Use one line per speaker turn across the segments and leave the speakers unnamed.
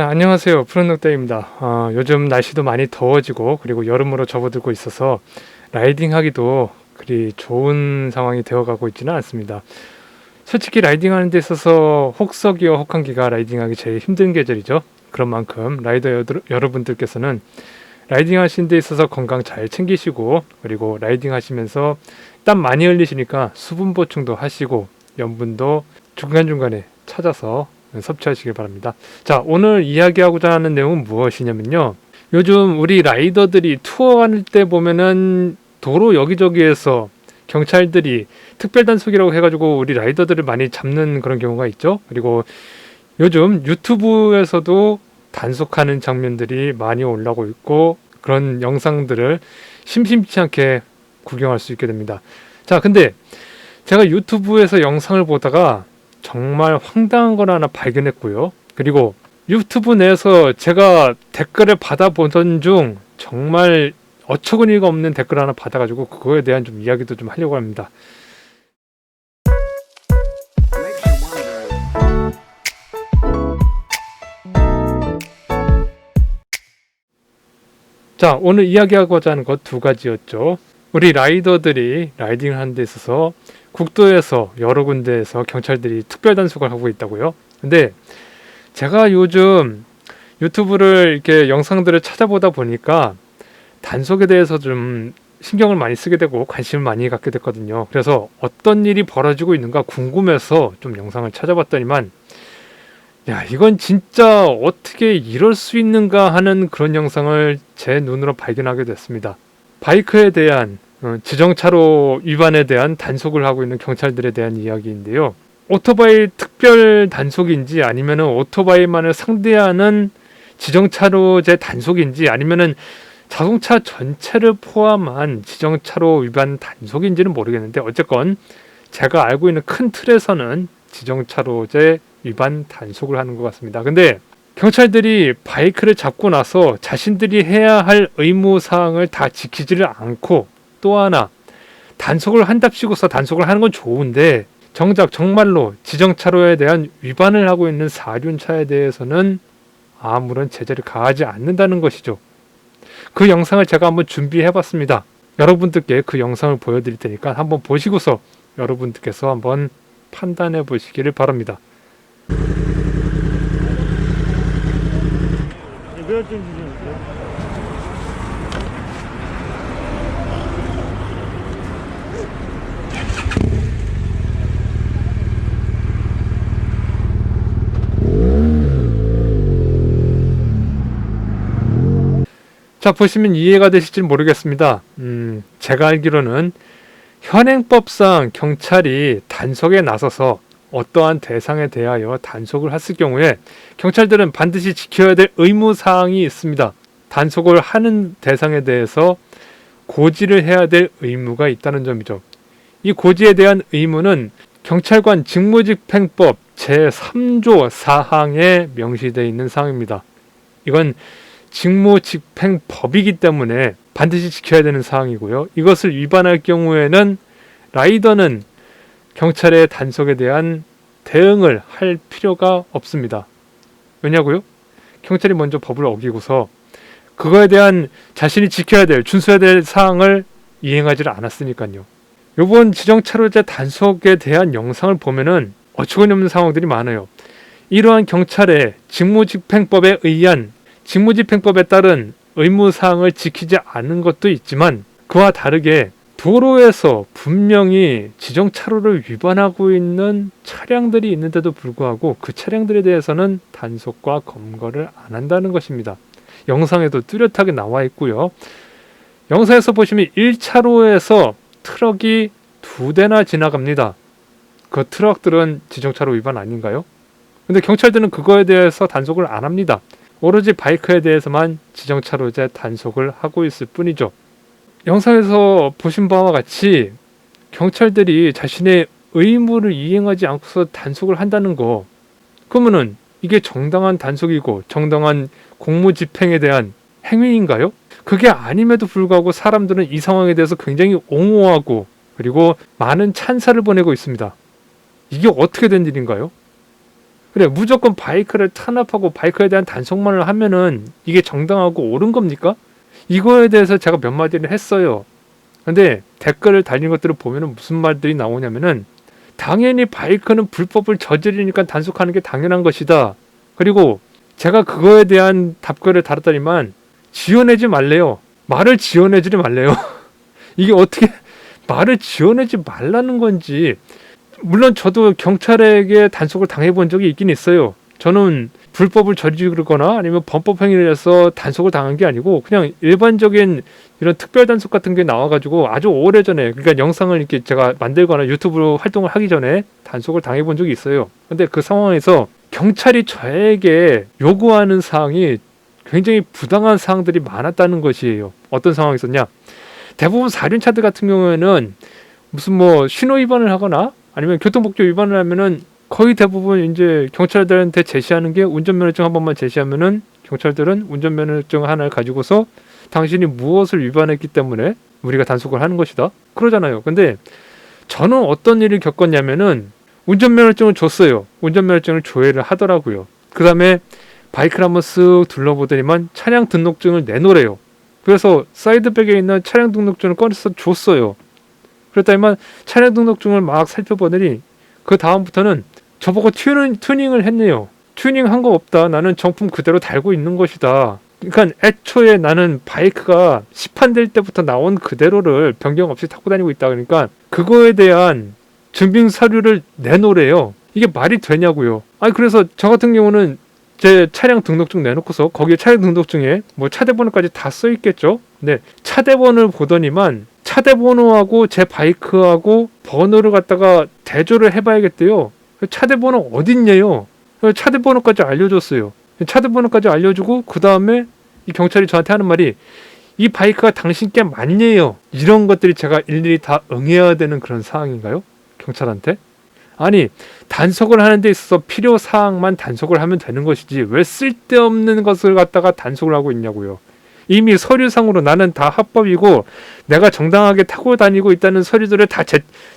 안녕하세요. 푸른늑대입니다. 요즘 날씨도 많이 더워지고 그리고 여름으로 접어들고 있어서 라이딩하기도 그리 좋은 상황이 되어가고 있지는 않습니다. 솔직히 라이딩하는 데 있어서 혹서기와 혹한기가 라이딩하기 제일 힘든 계절이죠. 그런 만큼 여러분들께서는 라이딩 하시는 데 있어서 건강 잘 챙기시고, 그리고 라이딩 하시면서 땀 많이 흘리시니까 수분 보충도 하시고 염분도 중간중간에 찾아서 섭취하시길 바랍니다. 자, 오늘 이야기하고자 하는 내용은 무엇이냐면요, 요즘 우리 라이더들이 투어할 때 보면은 도로 여기저기에서 경찰들이 특별단속이라고 해가지고 우리 라이더들을 많이 잡는 그런 경우가 있죠. 그리고 요즘 유튜브에서도 단속하는 장면들이 많이 올라오고 있고, 그런 영상들을 심심치 않게 구경할 수 있게 됩니다. 자, 근데 제가 유튜브에서 영상을 보다가 정말 황당한 걸 하나 발견했고요. 그리고 유튜브 내에서 제가 댓글을 받아보던 중 정말 어처구니가 없는 댓글 하나 받아가지고 그거에 대한 좀 이야기도 좀 하려고 합니다. 자, 오늘 이야기하고자 하는 것 두 가지였죠. 우리 라이더들이 라이딩을 하는 데 있어서 국도에서 여러 군데에서 경찰들이 특별 단속을 하고 있다고요. 근데 제가 요즘 유튜브를 이렇게 영상들을 찾아보다 보니까 단속에 대해서 좀 신경을 많이 쓰게 되고 관심을 많이 갖게 됐거든요. 그래서 어떤 일이 벌어지고 있는가 궁금해서 좀 영상을 찾아봤더니만, 야, 이건 진짜 어떻게 이럴 수 있는가 하는 그런 영상을 제 눈으로 발견하게 됐습니다. 바이크에 대한 지정차로 위반에 대한 단속을 하고 있는 경찰들에 대한 이야기인데요. 오토바이 특별 단속인지, 아니면은 오토바이만을 상대하는 지정차로제 단속인지, 아니면은 자동차 전체를 포함한 지정차로 위반 단속인지는 모르겠는데, 어쨌건 제가 알고 있는 큰 틀에서는 지정차로제 위반 단속을 하는 것 같습니다. 근데 경찰들이 바이크를 잡고 나서 자신들이 해야 할 의무사항을 다 지키지를 않고, 또 하나 단속을 한답시고서 단속을 하는 건 좋은데 정작 정말로 지정차로에 대한 위반을 하고 있는 사륜차에 대해서는 아무런 제재를 가하지 않는다는 것이죠. 그 영상을 제가 한번 준비해 봤습니다. 여러분들께 그 영상을 보여드릴 테니까 한번 보시고서 여러분들께서 한번 판단해 보시기를 바랍니다.
몇 점 주셨어요?
자, 보시면 이해가 되실지 모르겠습니다. 제가 알기로는 현행법상 경찰이 단속에 나서서 어떠한 대상에 대하여 단속을 했을 경우에 경찰들은 반드시 지켜야 될 의무사항이 있습니다. 단속을 하는 대상에 대해서 고지를 해야 될 의무가 있다는 점이죠. 이 고지에 대한 의무는 경찰관 직무집행법 제3조 4항에 명시되어 있는 사항입니다. 이건 직무집행법이기 때문에 반드시 지켜야 되는 사항이고요. 이것을 위반할 경우에는 라이더는 경찰의 단속에 대한 대응을 할 필요가 없습니다. 왜냐고요? 경찰이 먼저 법을 어기고서 그거에 대한 자신이 지켜야 될, 준수해야 될 사항을 이행하지 않았으니까요. 이번 지정차로제 단속에 대한 영상을 보면은 어처구니 없는 상황들이 많아요. 이러한 경찰의 직무집행법에 의한, 직무집행법에 따른 의무사항을 지키지 않은 것도 있지만, 그와 다르게 도로에서 분명히 지정차로를 위반하고 있는 차량들이 있는데도 불구하고 그 차량들에 대해서는 단속과 검거를 안 한다는 것입니다. 영상에도 뚜렷하게 나와 있고요. 영상에서 보시면 1차로에서 트럭이 2대나 지나갑니다. 그 트럭들은 지정차로 위반 아닌가요? 근데 경찰들은 그거에 대해서 단속을 안 합니다. 오로지 바이크에 대해서만 지정차로제 단속을 하고 있을 뿐이죠. 영상에서 보신 바와 같이 경찰들이 자신의 의무를 이행하지 않고서 단속을 한다는 거, 그러면은 이게 정당한 단속이고 정당한 공무집행에 대한 행위인가요? 그게 아님에도 불구하고 사람들은 이 상황에 대해서 굉장히 옹호하고 그리고 많은 찬사를 보내고 있습니다. 이게 어떻게 된 일인가요? 그래, 무조건 바이크를 탄압하고 바이크에 대한 단속만을 하면은 이게 정당하고 옳은 겁니까? 이거에 대해서 제가 몇 마디를 했어요. 근데 댓글을 달린 것들을 보면은 무슨 말들이 나오냐면은 당연히 바이크는 불법을 저지르니까 단속하는 게 당연한 것이다. 그리고 제가 그거에 대한 답글을 달았더니만 지어내지 말래요. 말을 지어내지 말래요. 이게 어떻게 말을 지어내지 말라는 건지. 물론 저도 경찰에게 단속을 당해본 적이 있긴 있어요. 저는 불법을 저지르거나 아니면 범법 행위를 해서 단속을 당한 게 아니고 그냥 일반적인 이런 특별 단속 같은 게 나와가지고 아주 오래전에, 그러니까 영상을 이렇게 제가 만들거나 유튜브로 활동을 하기 전에 단속을 당해본 적이 있어요. 근데 그 상황에서 경찰이 저에게 요구하는 사항이 굉장히 부당한 사항들이 많았다는 것이에요. 어떤 상황이 있었냐? 대부분 사륜차들 같은 경우에는 무슨 뭐 신호 위반을 하거나 아니면 교통법규 위반을 하면은 거의 대부분 이제 경찰들한테 제시하는 게 운전면허증 한 번만 제시하면은 경찰들은 운전면허증 하나를 가지고서 당신이 무엇을 위반했기 때문에 우리가 단속을 하는 것이다. 그러잖아요. 근데 저는 어떤 일을 겪었냐면은 운전면허증을 줬어요. 운전면허증을 조회를 하더라고요. 그 다음에 바이크를 한번 쓱 둘러보더니만 차량 등록증을 내놓으래요. 그래서 사이드백에 있는 차량 등록증을 꺼내서 줬어요. 그랬더니만 차량 등록증을 막 살펴보더니 그 다음부터는 저보고 튜닝을 했네요. 튜닝한 거 없다. 나는 정품 그대로 달고 있는 것이다. 그러니까 애초에 나는 바이크가 시판될 때부터 나온 그대로를 변경 없이 타고 다니고 있다. 그러니까 그거에 대한 증빙 서류를 내놓으래요. 이게 말이 되냐고요. 아니 그래서 저 같은 경우는 제 차량 등록증 내놓고서 거기에 차량 등록증에 뭐 차대번호까지 다 써 있겠죠. 근데 차대번호를 보더니만 차대번호하고 제 바이크하고 번호를 갖다가 대조를 해봐야겠대요. 차대번호 어딨냐요? 차대번호까지 알려줬어요. 차대번호까지 알려주고 그 다음에 이 경찰이 저한테 하는 말이 이 바이크가 당신께 맞네요. 이런 것들이 제가 일일이 다 응해야 되는 그런 상황인가요? 경찰한테? 아니 단속을 하는 데 있어서 필요사항만 단속을 하면 되는 것이지 왜 쓸데없는 것을 갖다가 단속을 하고 있냐고요. 이미 서류상으로 나는 다 합법이고 내가 정당하게 타고 다니고 있다는 서류들을 다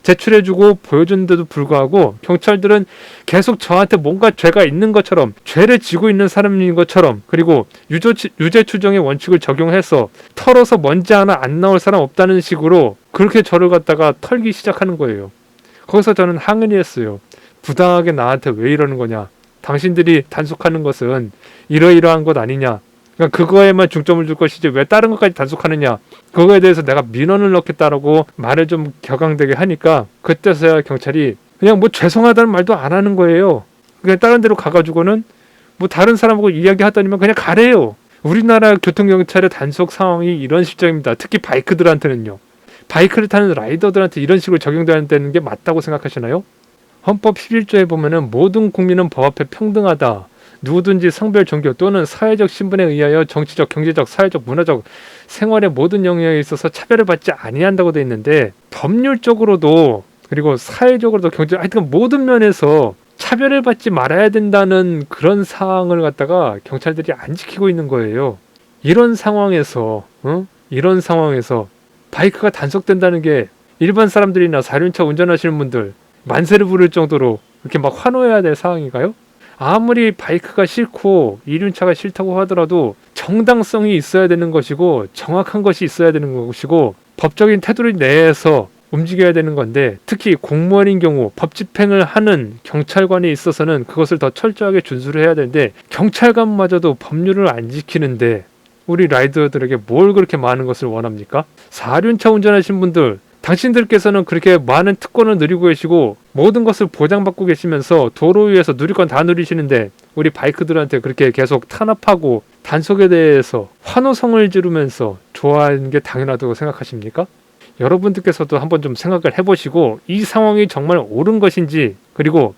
제출해주고 보여주는데도 불구하고 경찰들은 계속 저한테 뭔가 죄가 있는 것처럼 죄를 지고 있는 사람인 것처럼 그리고 유죄 추정의 원칙을 적용해서 털어서 먼지 하나 안 나올 사람 없다는 식으로 그렇게 저를 갖다가 털기 시작하는 거예요. 거기서 저는 항의를 했어요. 부당하게 나한테 왜 이러는 거냐. 당신들이 단속하는 것은 이러이러한 것 아니냐. 그러니까 그거에만 중점을 줄 것이지 왜 다른 것까지 단속하느냐. 그거에 대해서 내가 민원을 넣겠다라고 말을 좀 격앙되게 하니까 그때서야 경찰이 그냥 뭐 죄송하다는 말도 안 하는 거예요. 그냥 다른 데로 가가지고는 뭐 다른 사람하고 이야기하더니만 그냥 가래요. 우리나라 교통경찰의 단속 상황이 이런 실정입니다. 특히 바이크들한테는요. 바이크를 타는 라이더들한테 이런 식으로 적용되는 게 맞다고 생각하시나요? 헌법 11조에 보면은 모든 국민은 법 앞에 평등하다. 누구든지 성별, 종교 또는 사회적 신분에 의하여 정치적, 경제적, 사회적, 문화적, 생활의 모든 영역에 있어서 차별을 받지 아니한다고 되어 있는데 법률적으로도 그리고 사회적으로도 하여튼 모든 면에서 차별을 받지 말아야 된다는 그런 사항을 갖다가 경찰들이 안 지키고 있는 거예요. 이런 상황에서 바이크가 단속된다는 게 일반 사람들이나 사륜차 운전하시는 분들 만세를 부를 정도로 이렇게 막 환호해야 될 상황인가요? 아무리 바이크가 싫고 이륜차가 싫다고 하더라도 정당성이 있어야 되는 것이고 정확한 것이 있어야 되는 것이고 법적인 테두리 내에서 움직여야 되는 건데 특히 공무원인 경우 법 집행을 하는 경찰관에 있어서는 그것을 더 철저하게 준수를 해야 되는데 경찰관마저도 법률을 안 지키는데 우리 라이더들에게 뭘 그렇게 많은 것을 원합니까? 사륜차 운전하시는 분들 당신들께서는 그렇게 많은 특권을 누리고 계시고 모든 것을 보장받고 계시면서 도로 위에서 누릴 건 다 누리시는데 우리 바이크들한테 그렇게 계속 탄압하고 단속에 대해서 환호성을 지르면서 좋아하는 게 당연하다고 생각하십니까? 여러분들께서도 한번 좀 생각을 해보시고 이 상황이 정말 옳은 것인지 그리고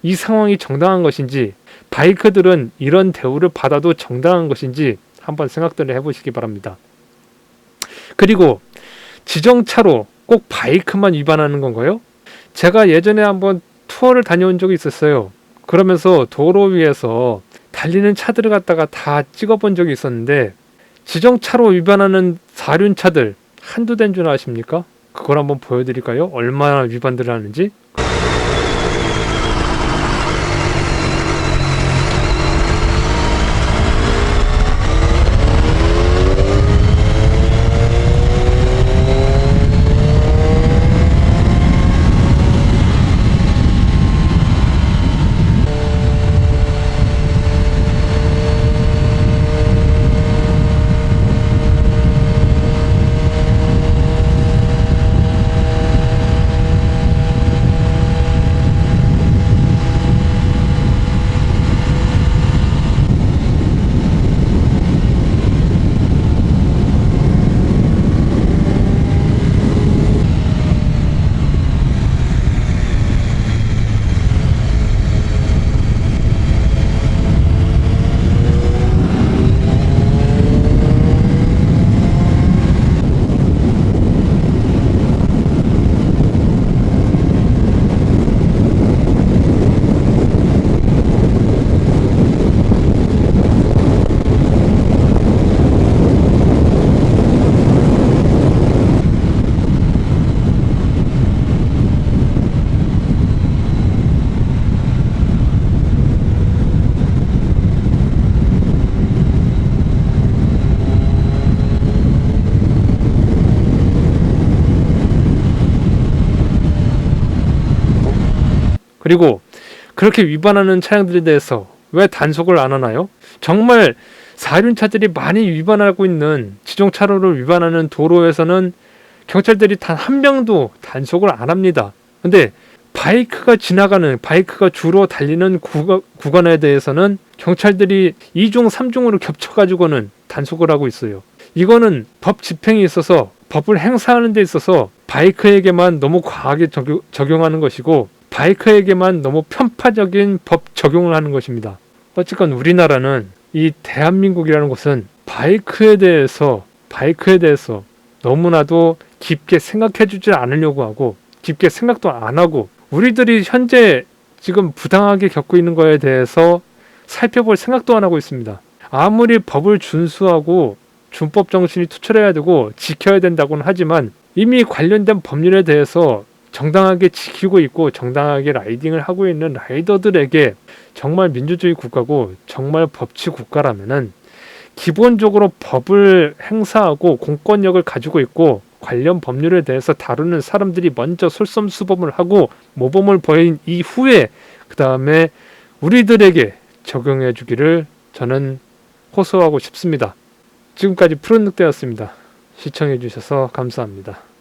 이 상황이 정당한 것인지 바이크들은 이런 대우를 받아도 정당한 것인지 한번 생각들을 해보시기 바랍니다. 그리고 지정차로 꼭 바이크만 위반하는 건가요? 제가 예전에 한번 투어를 다녀온 적이 있었어요. 그러면서 도로 위에서 달리는 차들을 갖다가 다 찍어본 적이 있었는데 지정차로 위반하는 사륜차들 한두 대인 줄 아십니까? 그걸 한번 보여드릴까요? 얼마나 위반들을 하는지. 그리고 그렇게 위반하는 차량들에 대해서 왜 단속을 안 하나요? 정말 사륜차들이 많이 위반하고 있는 지정차로를 위반하는 도로에서는 경찰들이 단 한 명도 단속을 안 합니다. 근데 바이크가 주로 달리는 구간에 대해서는 경찰들이 2중, 3중으로 겹쳐가지고는 단속을 하고 있어요. 이거는 법 집행에 있어서 법을 행사하는 데 있어서 바이크에게만 너무 과하게 적용하는 것이고 바이크에게만 너무 편파적인 법 적용을 하는 것입니다. 어쨌건 우리나라는 이 대한민국이라는 곳은 바이크에 대해서 너무나도 깊게 생각해 주지 않으려고 하고 깊게 생각도 안 하고 우리들이 현재 지금 부당하게 겪고 있는 거에 대해서 살펴볼 생각도 안 하고 있습니다. 아무리 법을 준수하고 준법 정신이 투철해야 되고 지켜야 된다고는 하지만 이미 관련된 법률에 대해서 정당하게 지키고 있고 정당하게 라이딩을 하고 있는 라이더들에게 정말 민주주의 국가고 정말 법치 국가라면은 기본적으로 법을 행사하고 공권력을 가지고 있고 관련 법률에 대해서 다루는 사람들이 먼저 솔선수범을 하고 모범을 보인 이후에 그 다음에 우리들에게 적용해 주기를 저는 호소하고 싶습니다. 지금까지 푸른 늑대였습니다. 시청해 주셔서 감사합니다.